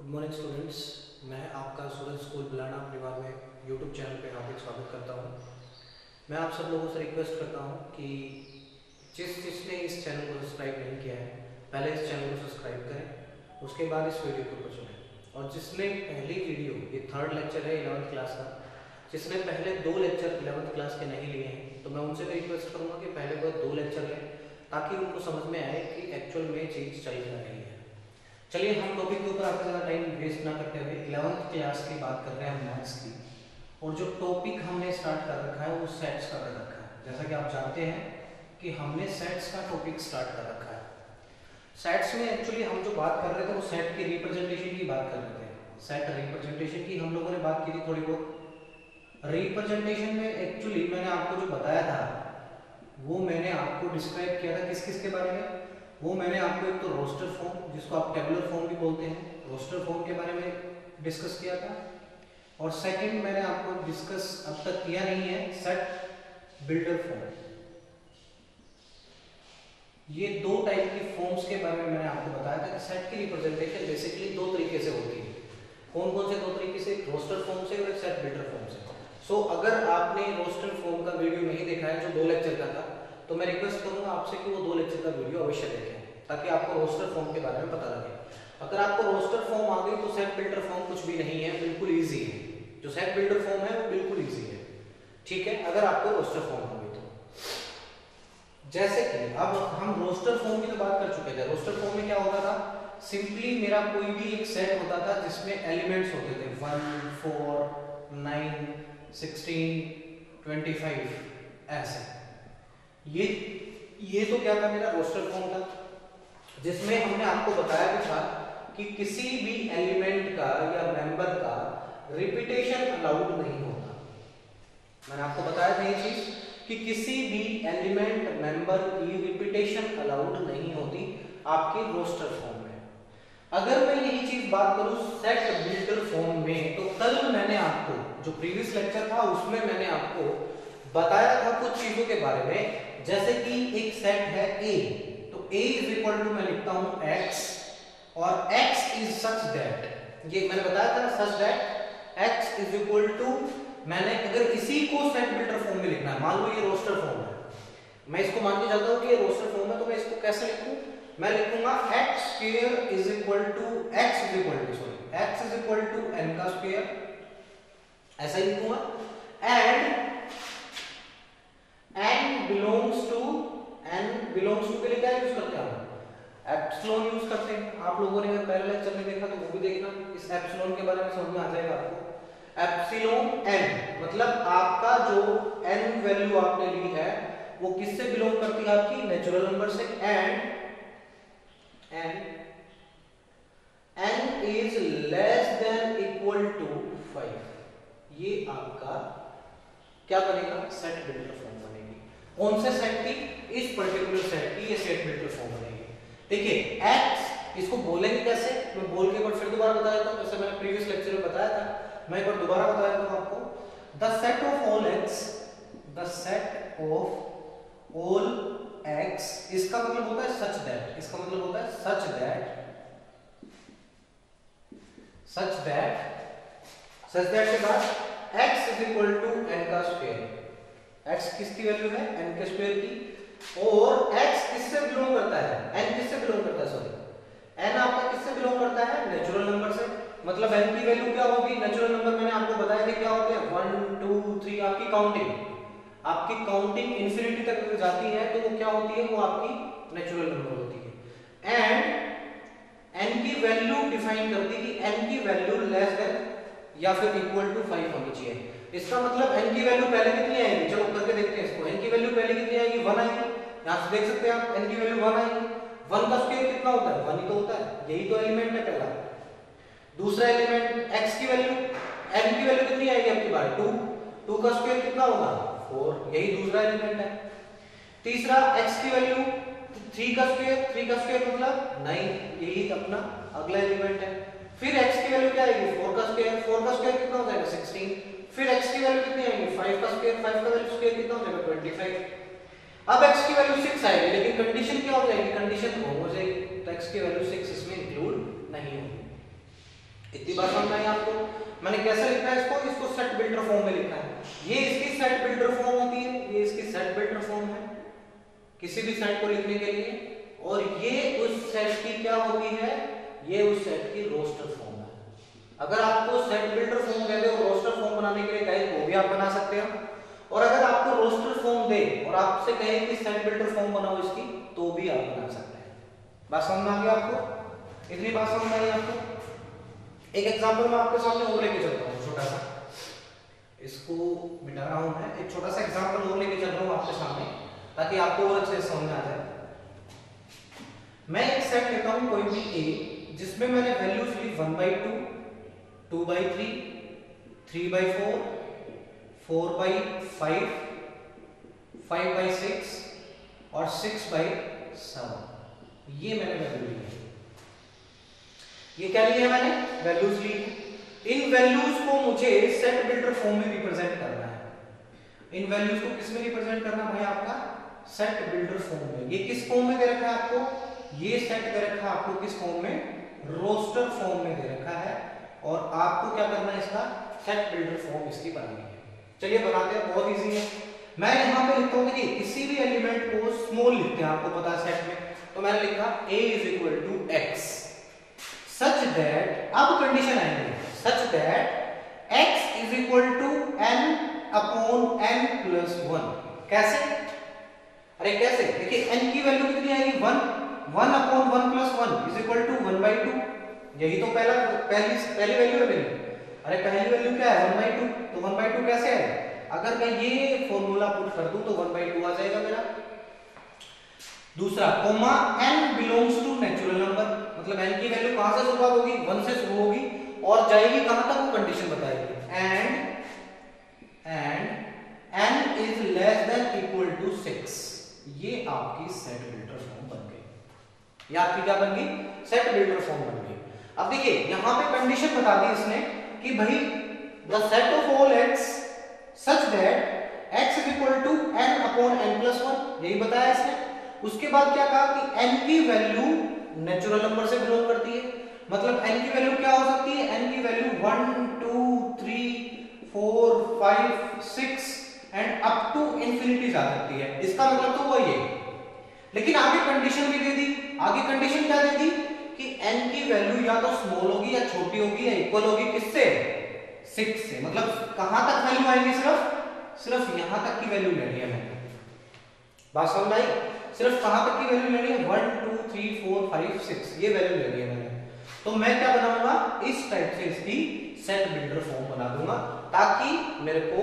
Good morning students. मैं आपका सूरज school बुलाना परिवार में यूट्यूब चैनल पे हार्दिक स्वागत करता हूँ। मैं आप सब लोगों से रिक्वेस्ट करता हूँ कि जिसने इस चैनल को सब्सक्राइब नहीं किया है पहले इस चैनल को सब्सक्राइब करें, उसके बाद इस वीडियो को सुनें। और जिसने पहली वीडियो, ये थर्ड लेक्चर है 11th क्लास का, जिसने पहले 2 लेक्चर 11th क्लास के नहीं लिए हैं तो मैं उनसे भी रिक्वेस्ट करूँगा कि पहले वो 2 लेक्चर लें ताकि उनको समझ में आए कि एक्चुअल में चीज़ चल क्या रही है। चलिए हम टॉपिक के ऊपर आपका ज़्यादा टाइम वेस्ट ना करते हुए 11th क्लास की बात कर रहे हैं हम मैथ्स की। और जो टॉपिक हमने स्टार्ट कर रखा है वो सेट्स का कर रखा है। जैसा कि आप जानते हैं कि हमने सेट्स का टॉपिक स्टार्ट कर रखा है। सेट्स में एक्चुअली हम जो बात कर रहे थे वो सेट की रिप्रेजेंटेशन की बात कर रहे थे। सेट रिप्रेजेंटेशन की हम लोगों ने बात की थी थोड़ी बहुत। रिप्रेजेंटेशन में एक्चुअली मैंने आपको जो बताया था वो मैंने आपको डिस्क्राइब किया था किस किस के बारे में। वो मैंने आपको एक तो रोस्टर फॉर्म, जिसको आप टेबुलर फॉर्म भी बोलते हैं, रोस्टर फॉर्म के बारे में डिस्कस किया था। और सेकंड मैंने आपको डिस्कस अब तक किया नहीं है, सेट बिल्डर फॉर्म। ये 2 टाइप की फॉर्म्स के बारे में मैंने आपको बताया था कि सेट की रिप्रेजेंटेशन बेसिकली 2 तरीके से होती है। कौन कौन से 2 तरीके से? रोस्टर फॉर्म से और एक सेट बिल्डर फॉर्म से। सो अगर आपने रोस्टर फॉर्म का वीडियो नहीं देखा है जो 2 लेक्चर का था तो मैं रिक्वेस्ट करूंगा आपसे कि वो 2 लेक्चर का वीडियो अवश्य देखें ताकि आपको रोस्टर फॉर्म के बारे में पता लगे। अगर आपको रोस्टर फॉर्म आ गई तो सेट बिल्डर फॉर्म कुछ भी नहीं है, बिल्कुल इजी है। जो सेट बिल्डर फॉर्म है वो बिल्कुल इजी है, ठीक है, अगर आपको रोस्टर फॉर्म हो गई तो। जैसे कि अब हम रोस्टर फॉर्म की तो बात कर चुके थे। रोस्टर फॉर्म में क्या होता था? सिंपली मेरा कोई भी एक सेट होता था जिसमें एलिमेंट्स होते थे 1, 4, 9, 16, 25 ऐसे। ये तो क्या था? मेरा रोस्टर फॉर्म था, जिसमें हमने आपको बताया भी था कि किसी भी एलिमेंट का या मेंबर का रिपीटेशन अलाउड नहीं होता। मैंने आपको बताया था ये चीज कि किसी भी एलिमेंट मेंबर की रिपीटेशन अलाउड नहीं होती आपकी रोस्टर फॉर्म में। अगर मैं यही चीज बात करूं सेट बिल्डर फॉर्म में, तो कल मैंने आपको जो प्रीवियस लेक्चर था उसमें मैंने आपको बताया था कुछ चीजों के बारे में। जैसे कि एक सेट है A, तो A इज इक्वल टू मैं लिखता हूं X, और X इज सच दैट, ये मैंने बताया था ना, such that X is equal to, मैंने अगर इसी को सेट बिल्डर फॉर्म में लिखना है, मान लो ये रोस्टर फॉर्म है, मैं इसको मान के चलता हूं कि ये रोस्टर फॉर्म है, तो मैं इसको कैसे लिखूं? मैं लिखूंगा x square is equal to x is equal to x is equal to n का स्क्वायर, ऐसा ही लिखूंगा। एंड n बिलोंग्स टू के लिए क्या यूज करते हैं हम? एप्सिलॉन यूज करते हैं। आप लोगों ने अगर पहले लेक्चर में देखा तो वो भी देखना, इस एप्सिलॉन के बारे में समझ में आ जाएगा आपको। एप्सिलॉन n मतलब आपका जो n वैल्यू आपने ली है वो किससे बिलोंग करती है? आपकी नेचुरल नंबर से। And n is less than equal to 5, ये आपका क्या बनेगा? सेट बिल्डर फॉर्म बनेगी। कौन से सेट की? इस पर्टिकुलर सेट की ये सेट बिल्डर फॉर्म बनेगी। देखिए x इसको बोलेंगे कैसे, मैं बोल के एक बार फिर दोबारा बता देता हूं, जैसे मैंने प्रीवियस लेक्चर में बताया था, मैं एक बार दोबारा बता देता हूं आपको। The set of all x, the set of all x, इसका मतलब होता है सच दैट, इसका मतलब होता है सच दैट के बाद x is equal to n का स्क्वायर। x किसकी वैल्यू है? n के स्क्वायर की। और x किससे बिलोंग करता है? n किससे बिलोंग करता है? सॉरी, n आपका किससे बिलोंग करता है? नेचुरल नंबर से। मतलब n की वैल्यू क्या होगी? नेचुरल नंबर मैंने आपको बताया था क्या होते हैं, 1, 2, 3। आपकी काउंटिंग इंफिनिटी तक जाती है तो वो क्या होती है? वो आपकी नेचुरल नंबर होती है। एंड n की वैल्यू डिफाइन करती है कि n की वैल्यू लेस देन या फिर इक्वल टू 5 होनी चाहिए। इसका मतलब n की वैल्यू पहले कितनी आएगी? चलो करके देखते हैं इसको। n की वैल्यू पहले कितनी आएगी? 1 आएगी। यहां से देख सकते हैं आप, n की वैल्यू 1 आएगी। 1 का स्क्वायर कितना होता है? 1 ही तो होता है, यही तो एलिमेंट है पहला। दूसरा एलिमेंट x की वैल्यू, n की वैल्यू कितनी आएगी आपकी बार? 2। 2 का स्क्वायर कितना होगा? 4, यही दूसरा एलिमेंट है। तीसरा x की वैल्यू 3 का स्क्वायर मतलब 9, यही अपना अगला एलिमेंट है। फिर x की वैल्यू क्या आएगी? 4 का स्क्वायर कितना हो जाएगा? 16। फिर x की वैल्यू कितनी आएगी? 5 का वैल्यू स्क्वायर कितना हो जाएगा? 25। अब x की वैल्यू 6 आएगी, लेकिन कंडीशन क्या हो जाएगी? कंडीशन रॉन्ग हो जाएगी, तो x की वैल्यू 6 इसमें इंक्लूड नहीं होगी। इतनी बात समझ आई आपको? मैंने कैसे लिखा है इसको? इसको सेट बिल्डर फॉर्म में लिखा है। ये इसकी सेट बिल्डर फॉर्म होती है, ये इसकी सेट बिल्डर फॉर्म है किसी भी सेट को लिखने के लिए, और ये उस सेट की क्या होती है? ये उस सेट की रोस्टर फॉर्म है। अगर आपको सेट बिल्डर फॉर्म दे दे और रोस्टर फॉर्म बनाने के लिए कहे तो भी आप बना सकते हो, और अगर आपको रोस्टर फॉर्म दे और आपसे कहे कि सेट बिल्डर फॉर्म बनाओ इसकी, तो भी आप बना सकते हैं। बात समझ में आ गई आपको? इतनी बात समझ में आई आपको? एक एग्जांपल मैं आपके सामने और लेके चलता हूँ, छोटा सा, इसको मिटा रहा हूं मैं, एक छोटा सा एग्जांपल और लेके चल रहा हूँ आपके सामने ताकि आपको और अच्छे से समझ में आ जाए। मैं एक सेट लेता हूं कोई भी ए, जिसमें मैंने वैल्यूज ली 1/2, 2/3, 3/4, 4/5, 5/6 और 6/7। ये मैंने वैल्यू ली है। ये क्या लिया मैंने? वैल्यूज ली। इन वैल्यूज को मुझे सेट बिल्डर फॉर्म में रिप्रेजेंट करना है। इन वैल्यूज को किस में रिप्रेजेंट करना भाई? आपका सेट बिल्डर फॉर्म में। ये किस फॉर्म में दे रखा है आपको? ये सेट दे रखा है आपको किस फॉर्म में? रोस्टर फॉर्म में दे रखा है, और आपको क्या करना है? इसका सेट बिल्डर फॉर्म इसकी बनानी है। चलिए बनाते हैं, बहुत इजी है। मैं यहां पे लिखता हूं कि किसी भी एलिमेंट को स्मॉल लिखते हैं, आपको पता है सेट में, तो मैंने लिखा a = x such that, अब कंडीशन आएंगे, such that x = n/n+1। कैसे? अरे कैसे? देखिए n की वैल्यू कितनी आएगी? 1, 1/1+1 = 1/2। यही तो पहली वैल्यू है मेरी। अरे पहली वैल्यू क्या है? 1/2। तो 1/2 कैसे है? अगर मैं ये फॉर्मूला पुट कर दूं तो 1/2 आ जाएगा मेरा। दूसरा, comma n belongs to natural number, मतलब n की वैल्यू कहां से शुरुआत होगी? 1 से शुरू होगी और जाएगी कहां तक? वो कंडीशन बताएगी। And n is less than equal to 6। ये आपकी सेट बिल्डर फॉर्म बन गई। ये आपकी क्या बन गई? सेट बिल्डर फॉर्म बन गई। अब देखिए यहां पे कंडीशन बता दी इसने कि भाई the set of all x such that x = n/n+1, यही बताया इसने। उसके बाद क्या कहा कि n की वैल्यू नेचुरल नंबर से बिलोंग करती है, मतलब n की वैल्यू क्या हो सकती है? n की value 1, 2, 3, 4, 5, 6 and up to infinity जा सकती है। इसका मतलब तो वही है, लेकिन आगे कंडीशन भी दे दी। आगे कंडीशन क्या दे दी कि n की वैल्यू या तो स्मॉल होगी या छोटी होगी या इक्वल होगी किससे? 6 से। मतलब कहां तक वैल्यू आएगी? सिर्फ यहां तक की वैल्यू लेनी है मैंने। बात समझ आई? सिर्फ कहां तक की वैल्यू लेनी है? 1, 2, 3, 4, 5, 6 ये वैल्यू लेनी है मैंने। तो मैं क्या बनाऊंगा? इस टाइप से इसकी सेट बिल्डर फॉर्म बना दूंगा ताकि मेरे को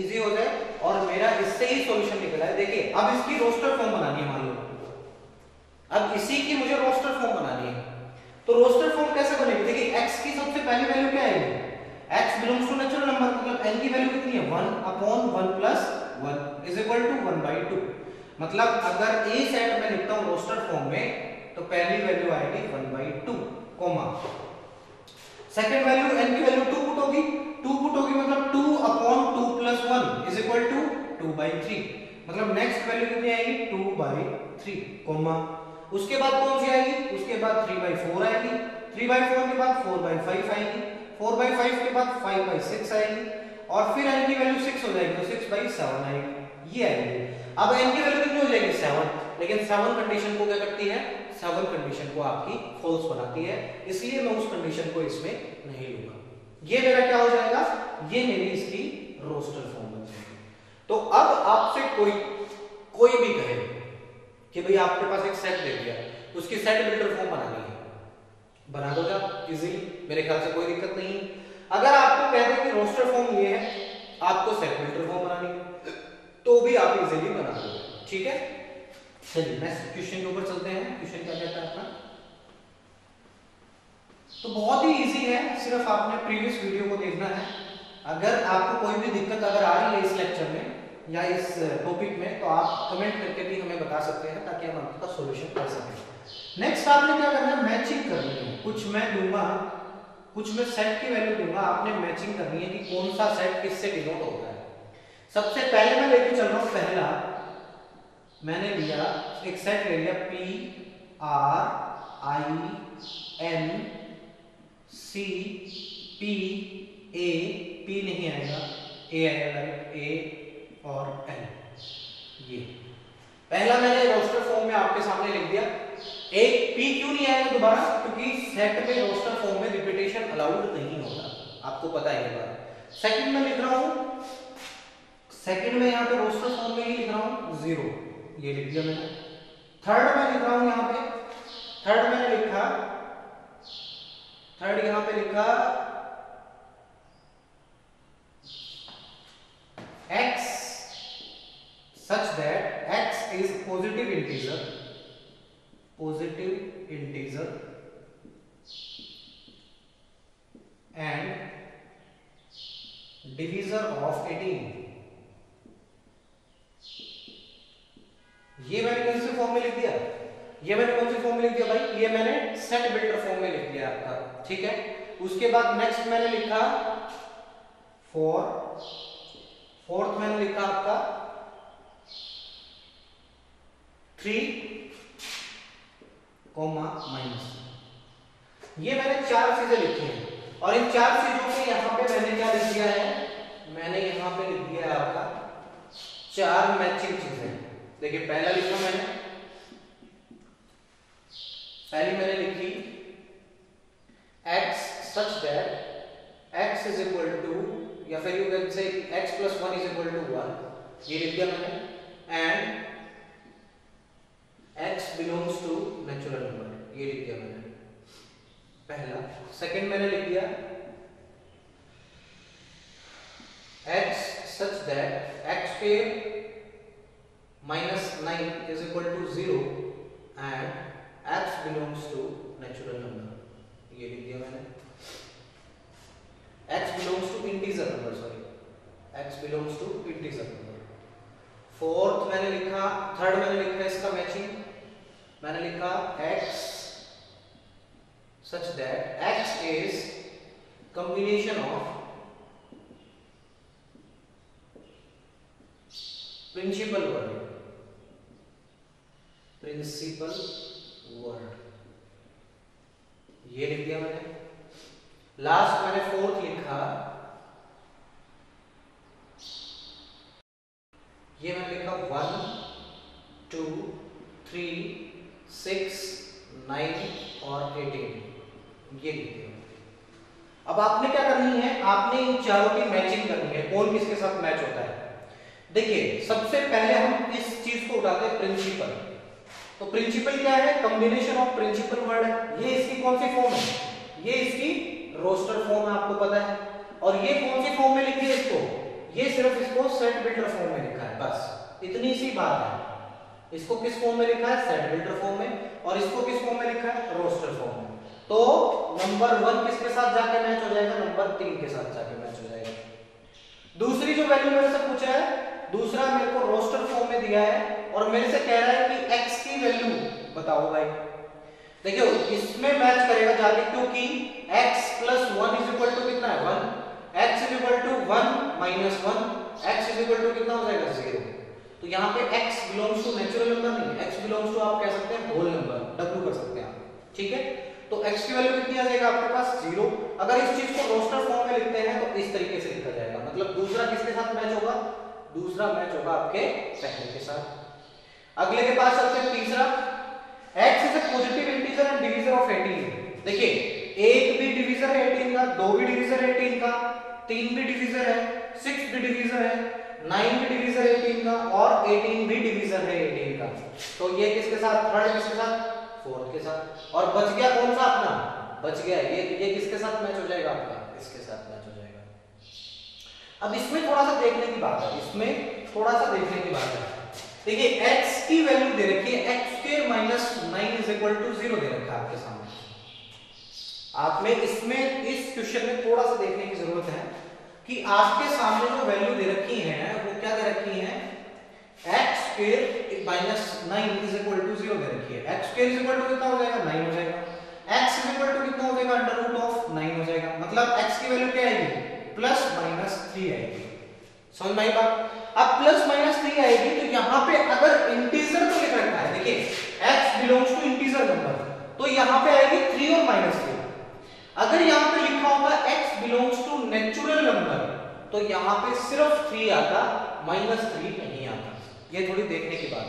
इजी हो जाए और मेरा इससे ही सॉल्यूशन निकल आए। देखिए अब इसकी रोस्टर फॉर्म बनानी है, मान लो अब इसी की मुझे रोस्टर फॉर्म बनानी है। तो रोस्टर फॉर्म कैसे बनेगी? देखिए x की सबसे पहली वैल्यू क्या आएगी? x belongs to natural number, मतलब n की वैल्यू कितनी है? 1/1+1 = 1/2। मतलब अगर a सेट में लिखता हूं रोस्टर फॉर्म में तो पहली वैल्यू आएगी 1/2, कॉमा सेकंड वैल्यू n की वैल्यू 2 पुट होगी, मतलब 2/2+1 = 2/3। मतलब नेक्स्ट वैल्यू कितनी आएगी? 2/3, कॉमा उसके बाद कौन सी आएगी? उसके बाद 3/4 आएगी, 3/4 के बाद 4/5 आएगी, 4/5 के बाद 5/6 आएगी और फिर n की वैल्यू 6 हो जाएगी तो 6/7 आएगी। ये आएगी। अब n की वैल्यू कितनी हो जाएगी? 7। लेकिन 7 कंडीशन को क्या करती है? 7 कंडीशन को आपकी फॉल्स बनाती है, इसलिए मैं उस कंडीशन को इसमें नहीं लूंगा। ये मेरा क्या हो जाएगा? ये मेरी इसकी रोस्टर फॉर्म बन जाएगी। तो अब आपसे कोई भी कहे कि भाई आपके पास एक सेट दे दिया, उसकी सेट बिल्डर फॉर्म बनानी है, बना दो आप इजीली, मेरे ख्याल से कोई दिक्कत नहीं। अगर आपको कह दे कि रोस्टर फॉर्म ये है, आपको सेट बिल्डर फॉर्म बनानी है, तो भी आप इजीली बना दो। ठीक है, चलिए नेक्स्ट क्वेश्चन के ऊपर चलते हैं। क्वेश्चन क्या कहता है अपना? तो बहुत ही इजी है, सिर्फ आपने प्रीवियस वीडियो को देखना है। अगर आपको कोई भी दिक्कत अगर आ रही है इस लेक्चर में या इस टॉपिक में तो आप कमेंट करके भी हमें बता सकते हैं ताकि हम आपका सॉल्यूशन कर सकें। नेक्स्ट आपने क्या करना है? मैचिंग करनी है। कुछ मैं दूंगा, कुछ मैं सेट की वैल्यू दूंगा, आपने मैचिंग करनी है कि कौन सा सेट किससे डिनोट होता है। सबसे पहले मैं लेके चल रहा हूं, पहला मैंने लिया एक सेट ले लिया P R I N C P A, P नहीं आएगा, ए आएगा डायरेक्ट, ए और एल। ये पहला मैंने रोस्टर फॉर्म में आपके सामने लिख दिया। एक पी क्यों नहीं आएगा दोबारा, क्योंकि सेट में रोस्टर फॉर्म में रिपीटेशन अलाउड नहीं होता, आपको पता है ये बात। सेकंड में लिख रहा हूं, सेकंड में यहाँ पे रोस्टर फॉर्म में ही लिख रहा हूं 0, ये लिख दिया मैंने। थर्ड में लिख रहा हूं यहाँ पे, थर्ड मैंने लिखा, थर्ड यहाँ पे लिखा x such that x is positive integer and divisor of 18। ये मैंने कौन से फॉर्म में लिख दिया, ये मैंने कौन से फॉर्म में लिख दिया भाई, ये मैंने सेट बिल्डर फॉर्म में लिख दिया आपका, ठीक है। उसके बाद नेक्स्ट मैंने लिखा फोर्थ मैंने लिखा आपका 3, माइनस। ये मैंने 4 चीजें लिखी हैं और इन 4 चीजों के यहां पे मैंने क्या लिख दिया है, मैंने यहां पे लिख दिया है आपका 4 मैचिंग चीजें। देखिए पहला लिखा मैंने, पहली मैंने लिखी x such that x is equal to, या फिर you can say x plus 1 is equal to 1, ये लिख दिया मैंने, and x belongs to natural number, ये लिख दिया मैंने पहला। सेकंड मैंने लिख दिया x such that x square minus 9 is equal to 0 and x belongs to natural number, ये लिख दिया मैंने। x belongs to integer number, sorry, x belongs to integer number। Fourth मैंने लिखा, थर्ड मैंने लिखा इसका मैचिंग, मैंने लिखा x such that x is combination of principal word, ये लिख दिया मैंने। लास्ट मैंने फोर्थ लिखा, ये मैंने लिखा 1 2 3 6 9 और 18, ये लिख दिया। अब आपने क्या करनी है, आपने इन चारों की मैचिंग करनी है, कौन किसके साथ मैच होता है। देखिए सबसे पहले हम इस चीज को उठाते हैं प्रिंसिपल। तो प्रिंसिपल क्या है, कॉम्बिनेशन ऑफ प्रिंसिपल वर्ड है। ये इसकी कौन सी फॉर्म है, ये इसकी रोस्टर फॉर्म है, आपको पता है। और ये कौन सी फॉर्म में लिखी है इसको, ये सिर्फ इसको सेट बिल्डर फॉर्म में लिखा है, बस इतनी सी बात है। इसको किस फॉर्म में लिखा है, सेट बिल्डर फॉर्म में, और इसको किस फॉर्म में लिखा है, रोस्टर फॉर्म में। तो नंबर 1 किसके साथ जाके मैच हो जाएगा, नंबर 3 के साथ जाके मैच हो जाएगा। दूसरी जो वैल्यू मेरे से पूछ रहा है, दूसरा मेरे को रोस्टर फॉर्म में दिया है और मेरे से कह रहा है कि x की वैल्यू बताओ भाई। देखियो इसमें मैच करेगा जाके, क्योंकि x plus 1 is equal to कितना है 1, x is equal to 1 minus 1, x is equal to कितना हो जाएगा 0। तो यहाँ पे x belongs to natural number नहीं, x belongs to आप कह सकते हैं होल नंबर, w कर सकते हैं आप, ठीक है। तो x की वैल्यू कितनी आ जाएगा आपके पास 0। अगर इस चीज को रोस्टर फॉर्म में लिखते हैं तो इस तरीके से लिखा जाएगा, मतलब दूसरा किसके साथ मैच होगा, दूसरा मैच होगा आपके पहले के साथ। अगले के पास चलते हैं तीसरा, x is a positive integer and divisor of 18। देखिए एक भी डिवीजर है 18 का, 2 भी डिवीजर है 18 का, 3 भी डिवीजर है, 6 भी डिवीजर है, 9 भी डिवीजर है 18 का, और 18 भी डिवीजर है 18 का। तो ये किसके साथ, थर्ड किसके साथ, फोर्थ के साथ। और बच गया कौन सा अपना, बच गया ये किसके साथ मैच हो जाएगा आपका, इसके साथ मैच हो जाएगा। अब इसमें थोड़ा सा देखने की बात है, इसमें थोड़ा सा देखने की बात है। देखिए x की वैल्यू दे रखी है x square minus 9 is equal to 0 दे रखा है आपके सामने। आप में इसमें इस क्वेश्चन में थोड़ा सा देखने की जरूरत है कि आपके सामने जो वैल्यू दे रखी है वो क्या दे रखी है, x square minus 9 is equal to 0 दे रखी है। x square is equal to कितना हो जाएगा 9 हो जाएगा, x इज इक्वल टू कितना हो जाएगा अंडर रूट ऑफ 9 हो जाएगा, मतलब x की वैल्यू क्या आएगी प्लस माइनस 3 आएगी। समझ में आई बात। अब प्लस माइनस 3 आएगी तो यहाँ पे अगर इंटीजर तो लिख रखा है, देखिए x belongs to integer number, तो यहाँ पे आएगी 3 और माइनस 3। अगर यहाँ पे लिखा होगा x belongs to natural number तो यहाँ पे सिर्फ 3 आता, -3 नहीं आता। ये थोड़ी देखने की बात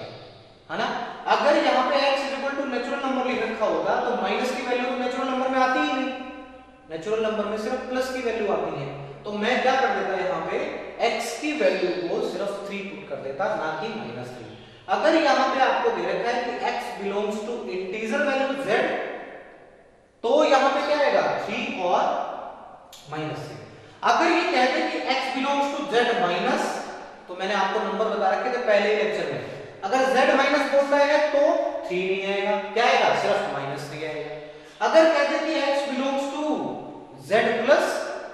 है ना। अगर यहाँ पे x equal to natural number लिख रखा होगा तो माइनस की वैल्यू तो नेचुरल नंबर में आती ही नहीं, नेचुरल नंबर में सिर्फ प्लस की वैल्यू आती है। तो मैं क्या कर देता यहाँ पे x की वैल्यू को सिर्फ 3 पुट कर देता, ना कि -3। अगर यहाँ पे आपको दे रखा है कि x belongs to integer value z तो यहाँ पे क्या आएगा 3 और -3। अगर ये कहते हैं कि x belongs to z minus तो मैंने आपको नंबर बता रखे थे पहले ही लेक्चर में, अगर z माइनस बोलता है तो 3 नहीं आएगा, क्या आएगा सिर्फ -3 आएगा। अगर कहते हैं कि x belongs to z plus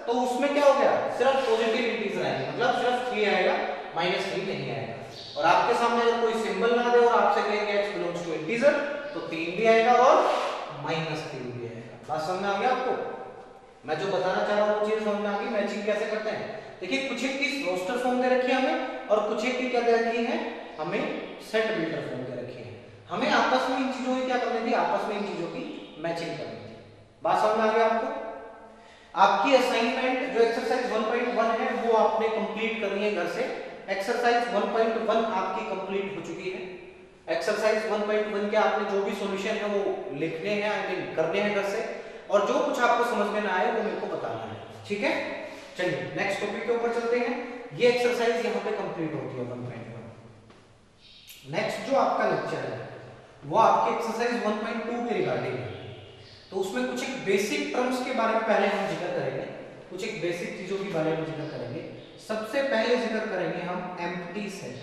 तो उसमें क्या हो गया सिर्फ पॉजिटिव इंटीजर आएगा, मतलब सिर्फ 3 आएगा, -3 नहीं आएगा। और आपके सामने अगर कोई सिंबल ना दे और आपसे कहेंगे x बिलोंग्स टू इंटीजर तो 3 भी आएगा और -3 भी आएगा। बात समझ में आ गया आपको? मैं जो बताना चाह रहा हूं वो चीज समझ में आ गई। मैचिंग कैसे करते हैं? देखिए कुछ एक की रोस्टर फॉर्म दे रखी है हमें और कुछ एक की क्या दे रखी है हमें सेट बिल्डर फॉर्म दे रखी है। हमें आपस में इन चीजों की क्या करनी थी, आपस में इन चीजों की मैचिंग करनी थी। बात समझ में आ गई आपको? आपकी असाइनमेंट जो एक्सरसाइज 1.1 है वो आपने कंप्लीट करनी है घर से। एक्सरसाइज 1.1 आपकी कंप्लीट हो चुकी है। एक्सरसाइज 1.1 के आपने जो भी सॉल्यूशन है वो लिखने हैं, आई मीन करने हैं घर से, और जो कुछ आपको समझ में ना आए वो मेरे को बताना है, ठीक है। चलिए नेक्स्ट टॉपिक के ऊपर चलते हैं। ये एक्सरसाइज यहाँ पे कंप्लीट होती है 1.1। नेक्स्ट जो आपका लेक्चर है वो आपके एक्सरसाइज 1.2 के रिगार्डिंग है। तो उसमें कुछ एक बेसिक टर्म्स के बारे में पहले हम जिक्र करेंगे, कुछ एक बेसिक चीजों के बारे में जिक्र करेंगे। सबसे पहले जिक्र करेंगे हम एम्प्टी सेट।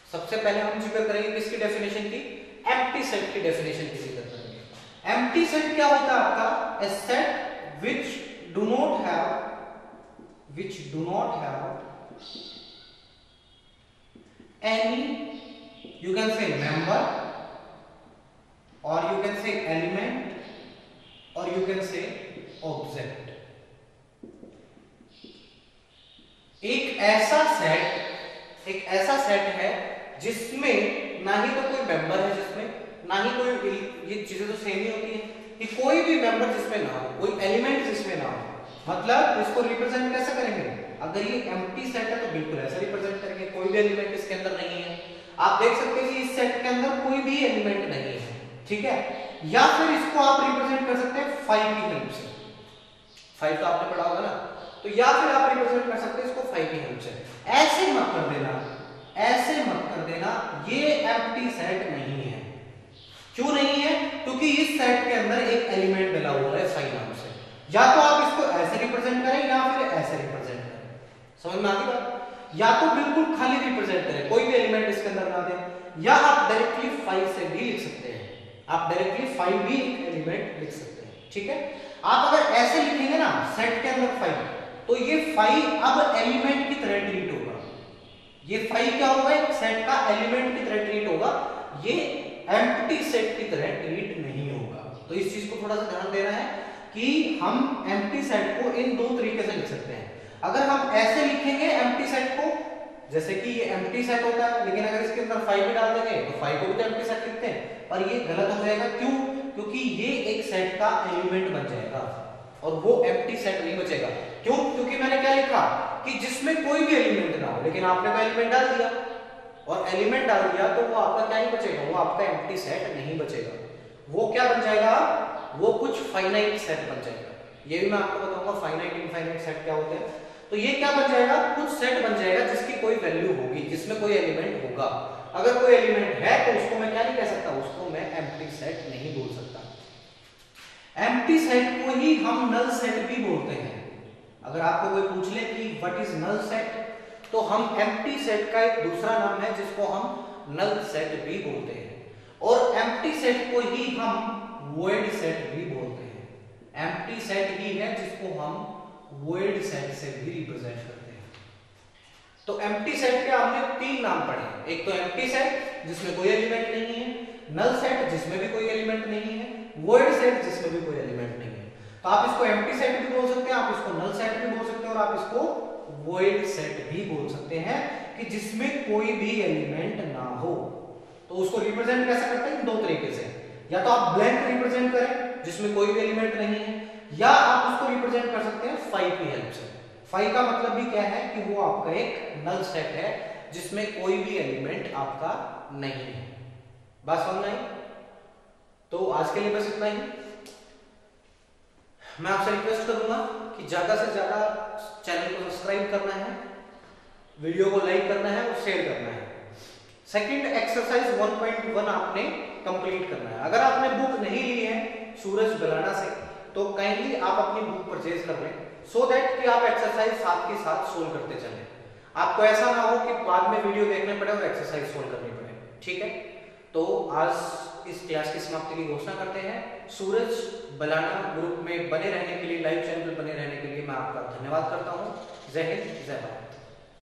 सबसे पहले हम जिक्र करेंगे किसकी डेफिनेशन की, एम्प्टी सेट की डेफिनेशन की जिक्र करेंगे। एम्प्टी सेट क्या होता है आपका, ए set which do not have any, you can say member or you can say element or you can say object। एक ऐसा सेट है जिसमें ना ही तो कोई मेंबर है, जिसमें ना ही कोई, ये चीजें तो सेम ही होती है कि कोई भी मेंबर जिसमें ना हो, कोई एलिमेंट जिसमें ना हो। मतलब इसको रिप्रेजेंट कैसे करेंगे, अगर ये एम्प्टी सेट है तो बिल्कुल ऐसा रिप्रेजेंट करेंगे, कोई भी एलिमेंट इसके अंदर नहीं है। आप देख सकते हैं कि इस सेट के अंदर कोई भी एलिमेंट नहीं है, ठीक है। या फिर इसको आप रिप्रेजेंट कर सकते हैं 5 की हेल्प से। 5 तो आपने पढ़ा होगा ना, तो या फिर आप रिप्रेजेंट कर सकते हैं इसको 5 की हेल्प से। ऐसे मत कर देना, ऐसे मत कर देना, ये एम्प्टी सेट नहीं है। क्यों नहीं है? क्योंकि इस सेट के अंदर एक एलिमेंट डला हुआ है 5 नाम से। या तो आप इसको ऐसे रिप्रेजेंट करें या फिर ऐसे रिप्रेजेंट करें, समझ में आ गई बात? या तो बिल्कुल खाली रिप्रेजेंट करें, कोई भी एलिमेंट इसके अंदर ना दें, या आप डायरेक्टली 5 से भी लिख सकते हैं, आप डायरेक्टली 5 भी एक एलिमेंट लिख सकते हैं, ठीक है। आप अगर ऐसे लिखेंगे ना सेट के अंदर 5, तो ये 5 अब एलिमेंट की तरह ट्रीट होगा। ये 5 क्या होगा, एक सेट का एलिमेंट की तरह ट्रीट होगा, ये एम्प्टी सेट की तरह ट्रीट नहीं होगा। तो इस चीज को थोड़ा सा ध्यान देना है कि हम एम्प्टी सेट को इन दो तरीके से लिख सकते हैं। अगर हम ऐसे लिखेंगे एम्प्टी सेट को, जैसे कि ये एम्प्टी सेट होता है, लेकिन अगर इसके अंदर 5 भी डाल देंगे तो 5 को भी तो एम्प्टी सेट लिखते हैं, पर ये गलत हो जाएगा। क्यों? क्योंकि ये एक सेट का एलिमेंट बन जाएगा और वो एम्प्टी सेट नहीं बचेगा। क्यों? क्योंकि मैंने क्या लिखा कि जिसमें कोई भी एलिमेंट ना हो, लेकिन आपने वो एलिमेंट डाल दिया और एलिमेंट डाल दिया तो वो आपका क्या नहीं बचेगा, वो आपका एम्प्टी सेट नहीं बचेगा। वो क्या बन जाएगा, वो कुछ फाइनाइट सेट बन जाएगा। ये भी मैं आपको बताऊंगा फाइनाइट इनफाइनाइट सेट क्या होते हैं। तो ये क्या बन जाएगा, कुछ सेट बन जाएगा जिसकी कोई वैल्यू होगी, जिसमें कोई एलिमेंट होगा। अगर कोई एलिमेंट है तो उसको मैं क्या नहीं कह सकता, उसको मैं एम्प्टी सेट नहीं बोल सकता। एम्प्टी सेट को ही हम नल सेट भी बोलते हैं। अगर आपको कोई पूछ ले कि व्हाट इज नल सेट, तो हम एम्प्टी सेट का एक दूसरा नाम है जिसको हम नल सेट भी बोलते हैं, और एम्प्टी सेट को ही हम वॉइड सेट भी बोलते हैं। एम्प्टी सेट ही है जिसको हम वॉइड सेट से भी रिप्रेजेंट करते हैं। तो एम्प्टी सेट के हमने 3 नाम पढ़े, एक तो एम्प्टी सेट जिसमें कोई एलिमेंट नहीं है, नल सेट जिसमें भी कोई एलिमेंट नहीं है, वॉइड सेट जिसमें भी कोई एलिमेंट नहीं है। तो आप इसको एम्प्टी सेट भी बोल सकते हैं, आप इसको नल सेट भी बोल सकते हैं, और आप इसको वॉइड सेट भी बोल सकते हैं कि जिसमें कोई भी एलिमेंट ना हो। तो उसको रिप्रेजेंट कैसे करते हैं, 2 तरीके से। या तो आप ब्लैंक रिप्रेजेंट करें जिसमें कोई भी एलिमेंट नहीं है, या आप उसको रिप्रेजेंट कर सकते हैं फाई की हेल्प से। फाई का मतलब भी क्या है कि वो आपका एक नल सेट है जिसमें कोई भी एलिमेंट आपका नहीं है। बात समझ में आई? तो आज के लिए बस इतना ही। मैं आपसे रिक्वेस्ट करूंगा कि ज्यादा से ज्यादा चैनल को सब्सक्राइब करना है, वीडियो को लाइक करना है और शेयर करना है। सेकंड एक्सरसाइज 1.1 आपने कंप्लीट करना है। अगर आपने बुक नहीं ली है सूरज बलाना से तो काइंडली आप अपनी बुक परचेज कर लें, सो दैट कि आप एक्सरसाइज साथ के साथ सोल्व करते चलें। आपको ऐसा ना हो कि बाद में वीडियो देखने पड़े और एक्सरसाइज सोल्व करनी पड़े। ठीक है, तो आज इस क्लास की समाप्ति की घोषणा करते हैं। सूरज बलाना ग्रुप में बने रहने के लिए, लाइव चैनल पर बने रहने के लिए मैं आपका धन्यवाद करता हूं। जय हिंद, जय भारत।